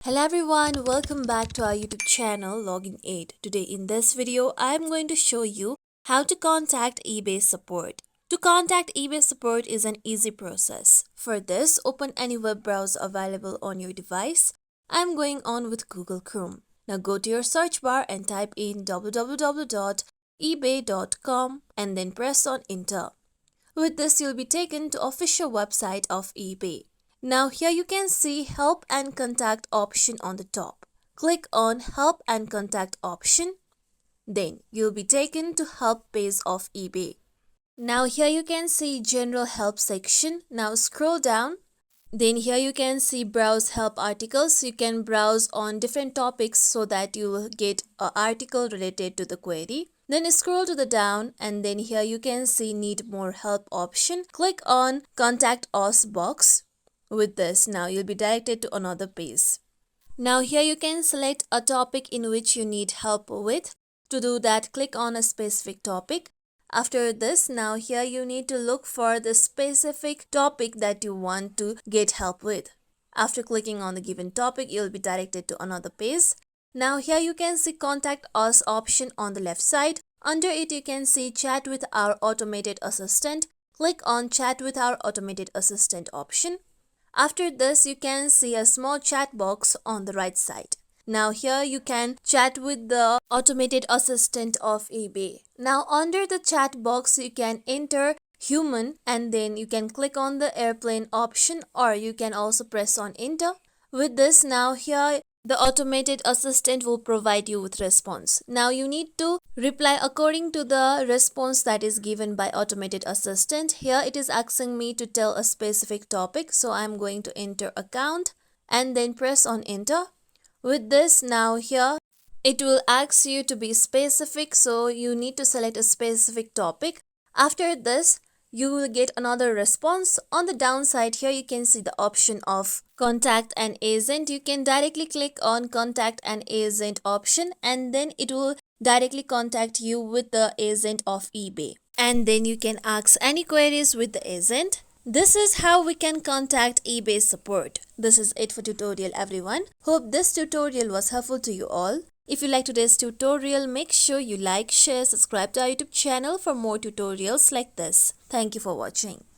Hello everyone, welcome back to our YouTube channel Login Aid. Today in this video, I am going to show you how to contact eBay support. To contact eBay support is an easy process. For this, open any web browser available on your device. I am going on with Google Chrome. Now go to your search bar and type in www.ebay.com and then press on enter. With this, you'll be taken to official website of eBay. Now here you can see help and contact option on the top. Click on help and contact option. Then you'll be taken to help page of eBay. Now here you can see general help section. Now scroll down. Then here you can see browse help articles. You can browse on different topics so that you will get an article related to the query. Then scroll to the down and then here you can see need more help option. Click on contact us box. With this, now you'll be directed to another page. Now here you can select a topic in which you need help with. To do that, click on a specific topic. After this, now here you need to look for the specific topic that you want to get help with. After clicking on the given topic, you'll be directed to another page. Now here you can see contact us option on the left side. Under it you can see chat with our automated assistant. Click on chat with our automated assistant option. After this, you can see a small chat box on the right side. Now here you can chat with the automated assistant of eBay. Now under the chat box, you can enter human and then you can click on the airplane option or you can also press on enter. With this, now here the automated assistant will provide you with response. Now you need to reply according to the response that is given by automated assistant. Here it is asking me to tell a specific topic. So I'm going to enter account and then press on enter. With this, now here it will ask you to be specific. So you need to select a specific topic. After this, you will get another response. On the downside, here you can see the option of contact an agent. You can directly click on contact an agent option and then it will directly contact you with the agent of eBay. And then you can ask any queries with the agent. This is how we can contact eBay support. This is it for tutorial everyone. Hope this tutorial was helpful to you all. If you like today's tutorial, make sure you like, share, subscribe to our YouTube channel for more tutorials like this. Thank you for watching.